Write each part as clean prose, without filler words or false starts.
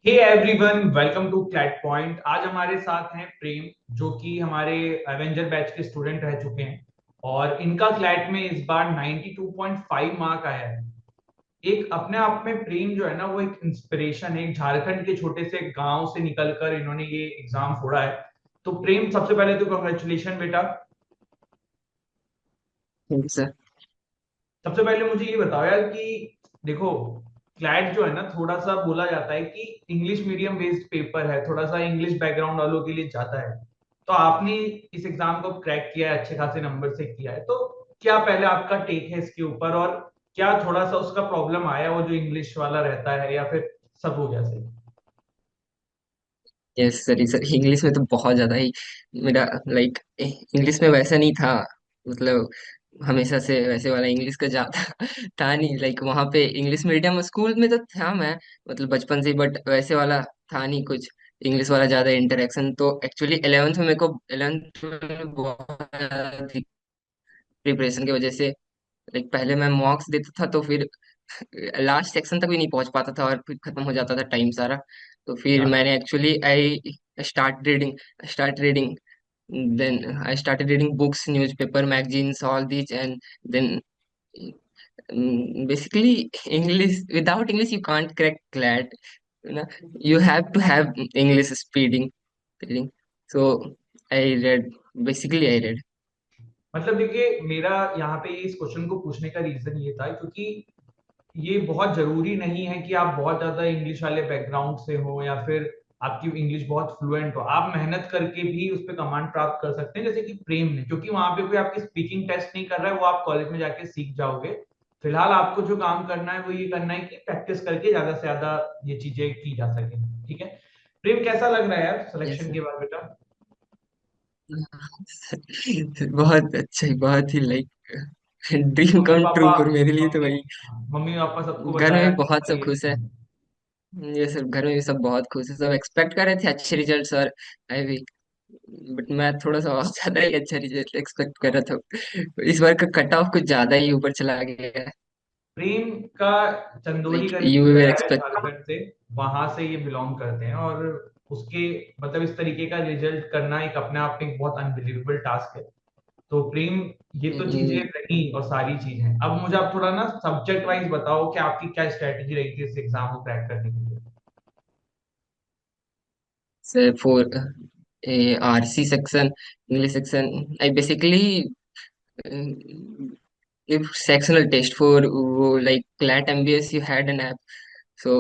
Hey everyone, welcome to CLAT point. आज हमारे साथ हैं प्रेम, जो कि हमारे एवेंजर बैच के स्टूडेंट रह चुके हैं। और इनका क्लैट में इस बार 92.5 मार्क आया है। एक अपने आप में प्रेम जो है ना, वो एक इंस्पिरेशन है। एक झारखंड के छोटे से गांव से निकलकर इन्होंने ये एग्जाम फोड़ा है। तो प्रेम, सबसे पहले तो कॉन्ग्रेचुलेशन बेटा। Thank you sir. सबसे पहले मुझे ये बताओ यार कि देखो, क्लैट जो है ना, थोड़ा सा बोला जाता है कि इंग्लिश मीडियम बेस्ड पेपर है, थोड़ा सा इंग्लिश बैकग्राउंड वालों के लिए जाता है। तो आपने इस एग्जाम को क्रैक किया है, अच्छे खासे नंबर से किया है। तो क्या पहले आपका टेक है इसके ऊपर, और क्या थोड़ा सा उसका प्रॉब्लम आया वो जो इंग्लिश वाला रहता है, या फिर सब हो गया सही? यस सर, सर इंग्लिश में तो बहुत ज्यादा ही मेरा लाइक इंग्लिश में वैसा नहीं था। मतलब हमेशा से वैसे वाला इंग्लिश का ज्यादा था नहीं। लाइक वहाँ पे इंग्लिश मीडियम स्कूल में तो था मैं, मतलब बचपन से, बट वैसे वाला था नहीं कुछ इंग्लिश वाला ज्यादा इंटरेक्शन। तो एक्चुअली 11th में मेरे को 11th में बहुत प्रिपरेशन की वजह से, लाइक पहले मैं मॉक्स देता था तो फिर लास्ट सेक्शन तक भी नहीं पहुंच पाता था और फिर खत्म हो जाता था टाइम सारा। तो फिर क्या? मैंने actually I start reading then I started reading books, newspaper, magazines, all these and then basically English, without English you can't crack CLAT, you know. You have to have English speeding. So I read, basically I read. मतलब देखिए, मेरा यहाँ पे इस question को पूछने का reason ये था क्योंकि ये बहुत जरूरी नहीं है कि आप बहुत ज्यादा इंग्लिश वाले बैकग्राउंड से हो, या फिर आपकी इंग्लिश बहुत फ्लुएंट हो। आप मेहनत करके भी उस पर कमांड प्राप्त कर सकते हैं, जैसे कि प्रेम ने। क्योंकि वहां पे कोई आपकी स्पीकिंग टेस्ट नहीं कर रहा है, वो आप कॉलेज में जाके सीख जाओगे। फिलहाल आपको जो काम करना है वो ये करना है कि प्रैक्टिस करके ज्यादा से ज्यादा ये चीजें की जा सके। ठीक है। प्रेम, कैसा लग रहा है यार Yes सिलेक्शन sir. के बाद बेटा? बहुत अच्छा ही, बहुत ही like dream mummy come true papa for मेरे लिए तो मम्मी भाई। मम्मी पापा सबको घर में बताया भी कि बहुत सब भाई खुश अच्छा है। है? ये सब घर में भी सब बहुत खुश है, सब एक्सपेक्ट कर रहे थे अच्छे रिजल्ट्स, और आई भी, बट मैं थोड़ा सा और ज्यादा ही अच्छा रिजल्ट एक्सपेक्ट कर रहा था। इस बार का कट ऑफ कुछ ज्यादा ही ऊपर चला गया। प्रेम का चंदोली लाइक करके यू वर जगह है एक्सपेक्ट। झारखंड से, वहां से ये बिलोंग करते हैं। और उसके मतलब इस तरीके का रिजल्ट करना एक अपने आप में एक बहुत अनबिलीवेबल टास्क है। तो प्रेम, ये तो चीजें रही और सारी चीजें। अब मुझे आप थोड़ा ना सब्जेक्ट वाइज बताओ कि आपकी क्या स्ट्रेटेजी रही थी इस एग्जाम को क्रैक करने के लिए। For RC section, English section, I basically if sectional test for like CLAT MBS, you had an app. So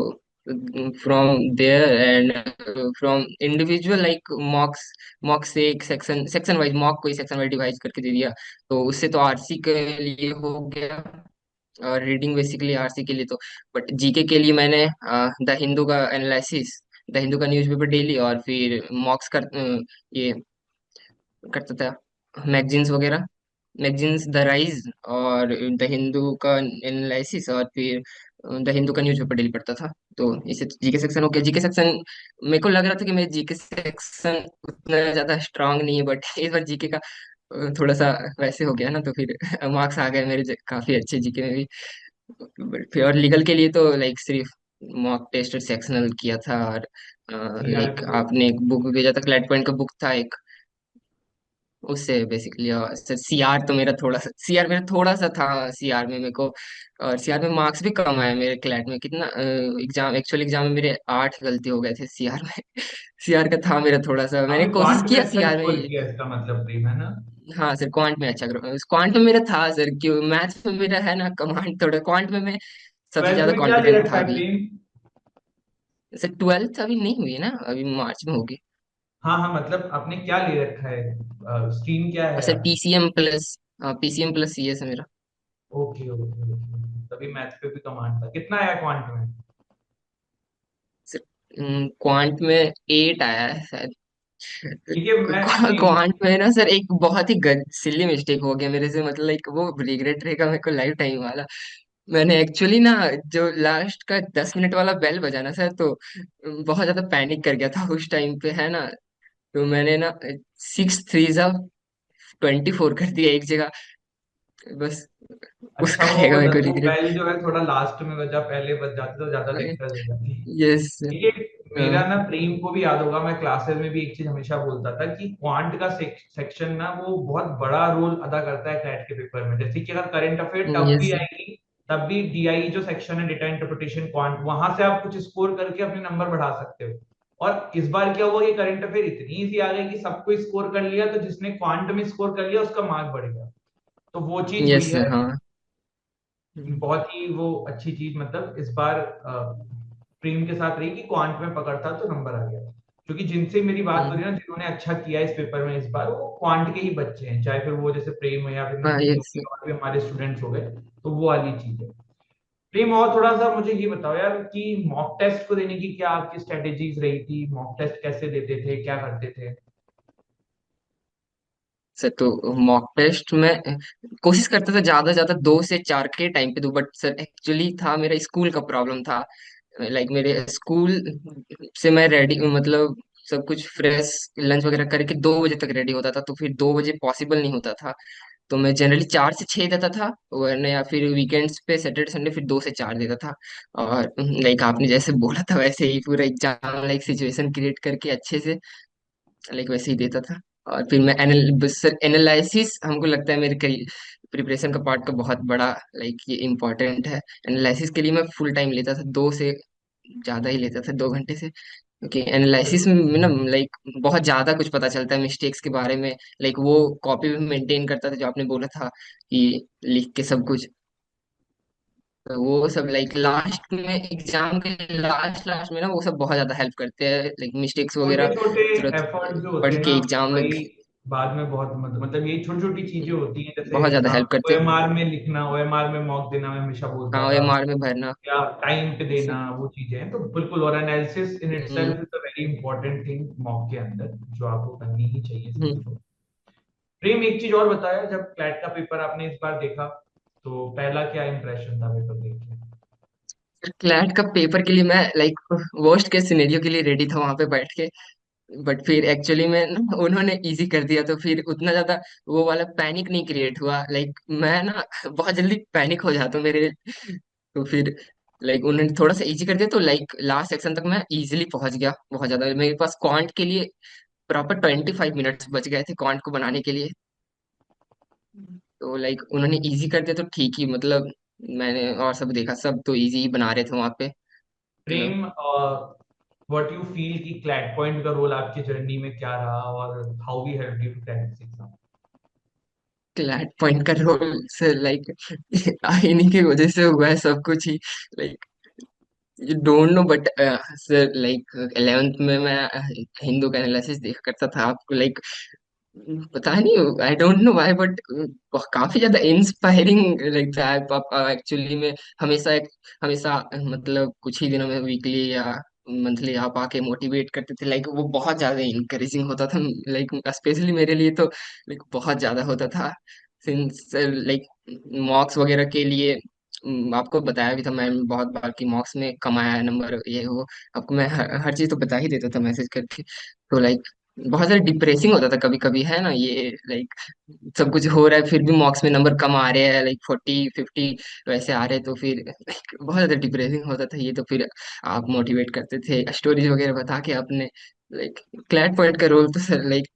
from there and from individual like mock से एक सेक्शन वाइज मॉक, कोई section wise divide करके दे दिया। तो उससे तो RC के लिए हो गया, और रीडिंग बेसिकली आरसी के लिए तो। बट जीके के लिए मैंने द हिंदू का एनालिसिस, द हिंदू का न्यूज़पेपर डेली, और फिर मॉक्स कर ये करता था, मैगजीन्स वगैरह, मैगजीन्स द राइज और द हिंदू का एनालिसिस, और फिर द हिंदू का न्यूज़पेपर डेली पढ़ता था। तो इसे जीके सेक्शन हो गया। जीके सेक्शन मेरे को लग रहा था कि मेरे जीके सेक्शन उतना ज्यादा स्ट्रांग नहीं है, बट इस बार जीके का थोड़ा सा वैसे हो गया ना, तो फिर मार्क्स आ गए मेरे काफी अच्छे जीके में भी। बट फिर और लीगल के लिए तो लाइक सिर्फ मॉक टेस्ट और सेक्शनल किया था, और लाइक सीआरपी। आपने एक बुक भेजा था, क्लैट पॉइंट का बुक था एक, उससे बेसिकली। सर सीआर तो मेरा थोड़ा सा, सीआर मेरा थोड़ा सा था सीआर में मेरे को, और सीआर में मार्क्स भी कम आए मेरे क्लैट में। कितना एग्जाम, एक्चुअल एग्जाम में मेरे 8 गलती हो गए थे सीआर में। सीआर का था मेरा थोड़ा सा, मैंने आपने कोशिश क्वांट में किया अच्छा सीआर स्कोर में। किया, इसका मतलब प्रेम है ना? हाँ सर, क्वांट में अच्छा करो, क्वांट में मेरा था सर, क्यों मैथ्स में मेरा है ना कमांड थोड़ा, क्वांट में मैं सबसे ट्वेल्थ ज्यादा में क्या ले कॉन्फिडेंट रखा था है अभी। प्रेम? सर 12th अभी नहीं हुई है ना, अभी मार्च में होगी। हाँ हाँ, मतलब आपने क्या ले रखा है, स्ट्रीम क्या और है सर आपकी? पीसीएम प्लस सीएस है मेरा। ओके ओके ओके, तभी मैथ्स पे भी कमांड था। कितना आया क्वांट में? क्वांट में 8 आया है शायद। ठीक है, मैं नहीं। क्वांट में ना सर एक बहुत ही सिली मिस्टेक हो गया मेरे से, मतलब लाइक वो रिग्रेट रहेगा मेरे को लाइफ टाइम वाला। मैंने एक्चुअली ना, जो लास्ट का 10 मिनट वाला बेल बजा ना सर, तो बहुत ज्यादा पैनिक कर गया था उस टाइम पे, है ना। तो मैंने ना 6 3 जा 24 कर दिया एक जगह, बस अच्छा, उसका रहेगा वो मेरे को वो रिग्रेट। बेल जो है थोड़ा लास्ट में बजा, पहले बज जाती तो ज्यादा दिक्कत हो जाती। यस। ठीक है। मेरा हाँ, ना प्रेम को भी याद होगा, मैं क्लासेस में भी एक चीज हमेशा बोलता था कि क्वांट का सेक्शन ना वो बहुत बड़ा रोल अदा करता है क्लैट के पेपर में। जैसे कि अगर करंट अफेयर टफ यस भी सर। आएगी, तब भी डीआई जो सेक्शन है, डेटा इंटरप्रिटेशन क्वांट, वहां से आप कुछ स्कोर करके अपने नंबर बढ़ा सकते हो। और इस बार क्या हुआ कि करंट अफेयर इतनी इजी आ गई कि सबको स्कोर कर लिया, तो जिसने क्वांट में स्कोर कर लिया उसका मार्क बढ़ गया। तो वो चीज हुई यस है। सर। हाँ। हम्म। बहुत ही वो अच्छी चीज, मतलब इस बार प्रेम के साथ रही कि क्वांट में पकड़ था तो नंबर आ गया। क्योंकि जिनसे मेरी बात हो रही हम्म। है ना, जिन्होंने अच्छा किया इस पेपर में इस बार, वो क्वांट के ही बच्चे हैं, चाहे फिर वो जैसे प्रेम है या फिर हाँ, नितिन जो यस भी सर। और भी हमारे स्टूडेंट्स हो गए। तो वो वाली चीज है। प्रेम, और थोड़ा सा मुझे ये बताओ यार कि मॉक टेस्ट को देने की क्या आपकी स्ट्रेटेजीज रही थी? मॉक टेस्ट कैसे देते थे, क्या करते थे? सर तो मॉक टेस्ट में कोशिश करता था ज्यादा से ज्यादा 2 से 4 के टाइम पे दूं, बट सर एक्चुअली था मेरा स्कूल का प्रॉब्लम था। लाइक मेरे स्कूल से मैं रेडी, मतलब सब कुछ फ्रेश लंच वगैरह करके 2 बजे तक रेडी होता था, तो फिर 2 बजे पॉसिबल नहीं होता था। तो मैं जनरली 4 से 6 देता था, वरना या फिर वीकेंड्स पे सैटरडे संडे फिर 2 से 4 देता था। और लाइक आपने जैसे बोला था वैसे ही पूरा एग्जाम लाइक सिचुएशन क्रिएट करके अच्छे से लाइक वैसे ही देता था। और फिर मैं सर एनालिसिस हमको लगता है मेरे प्रिपरेशन का पार्ट का बहुत बड़ा लाइक ये इम्पोर्टेंट है। एनालिसिस के लिए मैं फुल टाइम लेता था, 2 से ज्यादा ही लेता था, 2 घंटे से। क्योंकि एनालिसिस में ना लाइक बहुत ज्यादा कुछ पता चलता है मिस्टेक्स के बारे में। लाइक वो कॉपी भी मेंटेन करता था जो आपने बोला था कि लिख के सब कुछ। तो वो सब लाइक लास्ट में एग्जाम के लास्ट लास्ट में ना वो सब बहुत ज्यादा हेल्प करते हैं, लाइक मिस्टेक्स छोटे वगैरह छोटे तुरंत एफर्ट जो होते पढ़ हैं के ना, एग्जाम में वही बाद में बहुत मतलब ये छोटी छोटी चीजें होती हैं। जैसे बहुत ज्यादा हेल्प करते हैं। ओएमआर में लिखना, ओएमआर में मॉक देना, मैं हमेशा बोलता हाँ, था, एमआर में भरना। या टाइम पे यस देना, सर। वो चीजें हैं तो बिल्कुल। और analysis in hmm. Itself is a very important thing mock के अंदर, जो आपको करनी ही चाहिए सभी हम्म। को। प्रेम, एक चीज और बताया, जब क्लैट का पेपर आपने इस बार देखा तो पहला क्या इंप्रेशन था पेपर देख के? क्लैट का पेपर के लिए मैं लाइक वर्स्ट केस सिनेरियो के लिए रेडी था वहां पे बैठ के। बट फिर एक्चुअली में ना उन्होंने इजी कर दिया, तो फिर उतना ज्यादा वो वाला पैनिक नहीं क्रिएट हुआ। लाइक मैं ना बहुत जल्दी पैनिक हो जाता हूँ मेरे। तो फिर लाइक उन्होंने थोड़ा सा इजी कर दिया, तो लाइक लास्ट सेक्शन तक मैं इजीली पहुंच गया। बहुत ज्यादा मेरे पास क्वांट के लिए प्रॉपर 25 मिनट्स बच गए थे क्वांट को बनाने के लिए। तो लाइक उन्होंने इजी कर दिया तो ठीक ही, मतलब मैंने और सब देखा, सब तो इजी ही बना रहे थे वहां पे। मतलब प्रेम, व्हाट यू फील कि क्लैट पॉइंट का रोल आपकी जर्नी में क्या रहा, और how we help you to crack this exam? CLAT point का रोल से लाइक इन्हीं की वजह से हुआ है सब कुछ ही। Like you don't know but sir like 11th में मैं हिंदू का एनालिसिस देखा करता था आपको, लाइक पता नहीं, I don't know why but काफी ज्यादा इंस्पायरिंग लाइक था आप एक्चुअली में। हमेशा हमेशा मतलब कुछ ही दिनों में वीकली या मंथली आप आके मोटिवेट करते थे, लाइक वो बहुत ज्यादा इनकरेजिंग होता था। लाइक स्पेशली मेरे लिए तो लाइक बहुत ज्यादा होता था। सिंस लाइक मॉक्स वगैरह के लिए आपको बताया भी था मैंने बहुत बार कि मॉक्स में कमाया है नंबर ये वो। आपको मैं हर चीज तो बता ही देता था मैसेज करके। तो लाइक बहुत ज्यादा डिप्रेसिंग होता था कभी कभी, है ना ये लाइक सब कुछ हो रहा है फिर भी मॉक्स में नंबर कम आ रहे हैं, लाइक 40 50 वैसे आ रहे हैं, तो फिर like, बहुत ज्यादा डिप्रेसिंग होता था ये। तो फिर आप मोटिवेट करते थे स्टोरीज वगैरह बता के अपने। लाइक क्लैट पॉइंट का रोल तो सर लाइक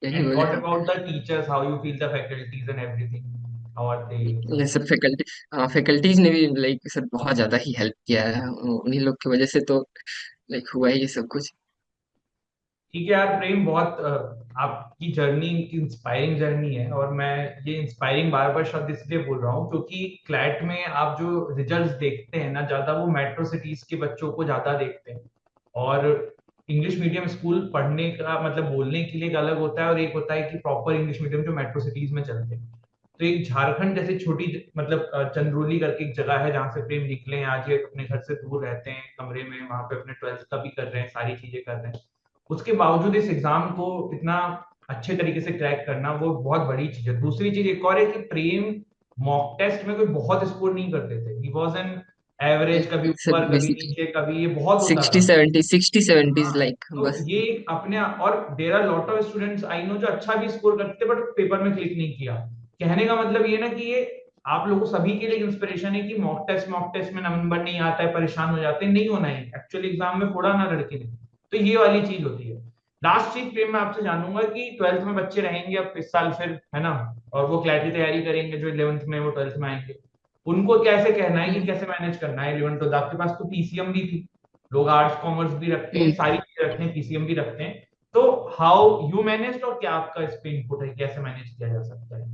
यही And बोले what तो। about the teachers? How you feel the faculties and everything? How are they? ये सब फैकल्टी, हाँ फैकल्टीज ने भी लाइक सर बहुत ज्यादा ही हेल्प किया है, उन्हीं लोग की वजह से तो लाइक हुआ है ये सब कुछ। ठीक है यार प्रेम, बहुत आपकी जर्नी इंस्पायरिंग जर्नी है। और मैं ये इंस्पायरिंग बार बार शब्द इसलिए बोल रहा हूँ क्योंकि क्लैट में आप जो रिजल्ट्स देखते हैं ना, ज्यादा वो मेट्रो सिटीज के बच्चों को ज्यादा देखते हैं। और इंग्लिश मीडियम स्कूल पढ़ने का मतलब बोलने के लिए एक अलग होता है, और एक होता है कि प्रॉपर इंग्लिश मीडियम जो मेट्रो सिटीज में चलते हैं। तो एक झारखंड जैसे छोटी मतलब चंद्रोली करके एक जगह है जहाँ से प्रेम निकले हैं, आज ये अपने घर से दूर रहते हैं कमरे में, वहां पे अपने 12th का भी कर रहे हैं, सारी चीजें कर रहे हैं। उसके बावजूद इस एग्जाम को इतना अच्छे तरीके से क्रैक करना वो बहुत बड़ी चीज है। दूसरी चीज एक और है कि प्रेम मॉक टेस्ट में कोई बहुत स्कोर नहीं करते थे। ही वाज एन एवरेज, कभी सर ऊपर कभी बेसिक नीचे, कभी ये बहुत होता था। 60 70 60 70 हाँ, लाइक तो बस। ये अपने और there are lot of students I know जो अच्छा भी स्कोर करते बट पेपर में क्लिक नहीं किया। कहने का मतलब ये ना कि ये आप लोगों सभी के लिए इंस्पिरेशन है कि मॉक टेस्ट में नंबर नहीं आता है, परेशान हो जाते हैं, नहीं होना है, एक्चुअली एग्जाम में फोड़ा ना लड़के ने। तो ये वाली चीज होती है। लास्ट चीज प्रेम मैं आपसे जानूंगा कि ट्वेल्थ में बच्चे रहेंगे अब इस साल फिर, है ना, और वो क्लैट की तैयारी करेंगे, जो इलेवंथ में वो ट्वेल्थ में आएंगे, उनको कैसे कहना है कि हम्म, कैसे मैनेज करना है इलेवन ट्वेल्थ? आपके पास तो पीसीएम भी थी, लोग आर्ट्स कॉमर्स भी रखते हैं, हम्म, सारी चीजें रखते हैं, पीसीएम भी रखते हैं। तो हाउ यू मैनेज, और क्या आपका इस पे इनपुट है, कैसे मैनेज किया जा सकता है?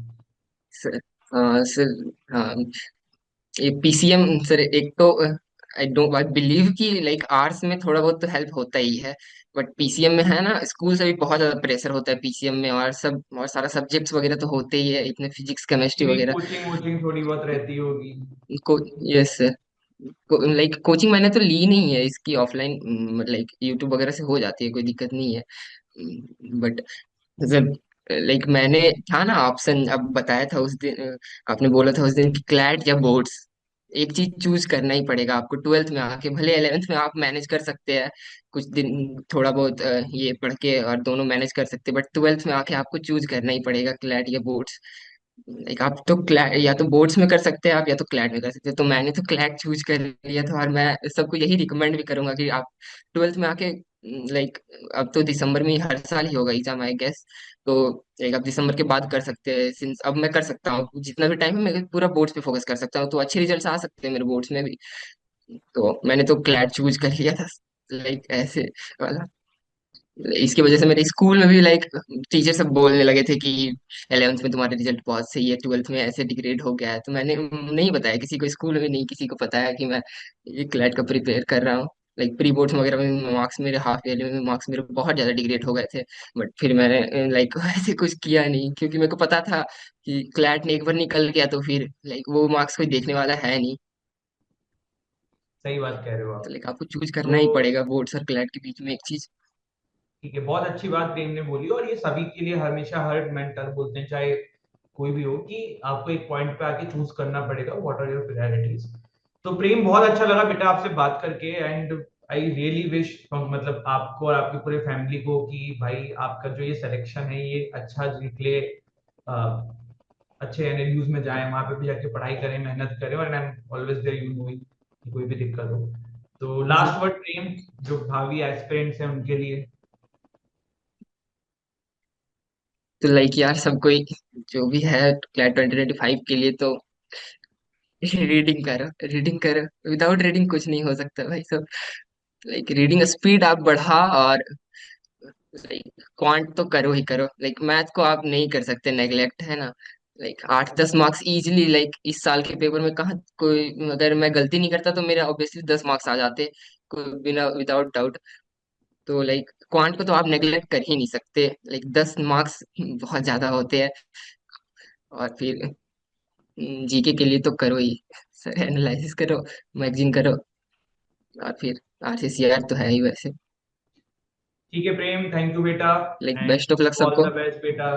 सर, हाँ सर, हाँ, ये पीसीएम सर, एक तो आई बिलीव कि लाइक आर्ट्स में थोड़ा बहुत तो हेल्प होता ही है, बट पीसीएम में है ना, स्कूल से भी बहुत ज्यादा प्रेशर होता है पीसीएम में, और सब और सारा सब्जेक्ट्स वगैरह तो होते ही है, इतने फिजिक्स केमिस्ट्री भी वगैरह कोचिंग वोचिंग थोड़ी बहुत रहती होगी। को। यस सर, लाइक कोचिंग मैंने तो ली नहीं है इसकी, ऑफलाइन, लाइक यूट्यूब वगैरह से हो जाती है, कोई दिक्कत नहीं है। बट जब लाइक मैंने था ना ऑप्शन, अब बताया था उस दिन, आपने बोला था उस दिन कि क्लैट या बोर्ड्स, एक चीज चूज करना ही पड़ेगा आपको ट्वेल्थ में आके। भले 11th में आप मैनेज कर सकते हैं कुछ दिन थोड़ा बहुत ये पढ़ के, और दोनों मैनेज कर सकते हैं, बट ट्वेल्थ में आके आपको चूज करना ही पड़ेगा क्लैट या बोर्ड्स। लाइक आप तो क्लैट या तो बोर्ड्स में कर सकते हैं आप, या तो क्लैट में कर सकते हैं, तो मैंने तो क्लैट चूज कर लिया था, और मैं सबको यही रिकमेंड भी करूंगा कि आप ट्वेल्थ में आके, लाइक अब तो दिसंबर में ही हर साल ही होगा एग्जाम आई गेस, तो एक आप दिसंबर के बाद कर सकते हैं, सिंस अब मैं कर सकता हूँ जितना भी टाइम है, मैं पूरा बोर्ड्स पे फोकस कर सकता हूँ, तो अच्छे रिजल्ट्स आ सकते हैं मेरे बोर्ड्स में भी। तो मैंने तो क्लैट चूज कर लिया था, लाइक ऐसे वाला। इसकी वजह से मेरे स्कूल में भी लाइक टीचर सब बोलने लगे थे कि 11th में तुम्हारा रिजल्ट बहुत सही है, 12th में ऐसे डिग्रेड हो गया है, तो मैंने नहीं बताया किसी को, स्कूल में नहीं किसी को पता है कि मैं ये क्लैट का प्रिपेयर कर रहा हूँ। लाइक प्री बोर्ड्स वगैरह में मार्क्स मेरे, हाफ ईयरली में मार्क्स मेरे बहुत ज्यादा डिग्रेड हो गए थे, बट फिर मैंने लाइक ऐसे कुछ किया नहीं, क्योंकि मेरे को पता था कि क्लैट ने एक बार निकल गया तो फिर लाइक वो मार्क्स कोई देखने वाला है नहीं। सही बात कह रहे हो तो आप। लाइक आपको चूज करना ही तो पड़ेगा बोर्ड्स और क्लैट के बीच में एक चीज। ठीक है, बहुत अच्छी बात प्रेम ने बोली, और ये सभी के लिए हमेशा हर मेंटर बोलते हैं, चाहे कोई भी हो, कि आपको एक पॉइंट पे आके चूज करना पड़ेगा व्हाट आर योर प्रायोरिटीज। तो प्रेम बहुत अच्छा लगा बेटा आपसे बात करके, एंड आई रियली विश, मतलब आपको और आपकी पूरे फैमिली को, कि भाई आपका जो ये सिलेक्शन है ये अच्छा निकले, अच्छे एनएलयूज में जाए, वहां पे भी जाके पढ़ाई करें, मेहनत करें, और I am always there, you know, कि कोई भी दिक्कत हो। तो जी, लास्ट वर्ड प्रेम, जो भावी एस्पिरेंट्स हैं उनके लिए। तो लाइक यार सब कोई जो भी है क्लैट 2025 के लिए, तो रीडिंग करो, रीडिंग करो, विदाउट रीडिंग कुछ नहीं हो सकता भाई सब। लाइक रीडिंग स्पीड आप बढ़ा, और लाइक क्वांट तो करो ही करो, लाइक मैथ को आप नहीं कर सकते नेग्लेक्ट, है ना। लाइक 8-10 मार्क्स इजीली, लाइक इस साल के पेपर में कहाँ कोई, अगर मैं गलती नहीं करता तो मेरे ऑब्वियसली 10 मार्क्स आ जाते, कोई बिना विदाउट डाउट। तो लाइक क्वांट को तो आप नेग्लेक्ट कर ही नहीं सकते, लाइक 10 मार्क्स बहुत ज्यादा होते हैं। और फिर जीके के लिए तो करो ही सर, एनालिसिस करो, मैगजीन करो, और फिर आरसीसीआर तो है ही वैसे। ठीक है प्रेम, थैंक यू बेटा, like and best of luck all सबको। द बेस्ट बेटा।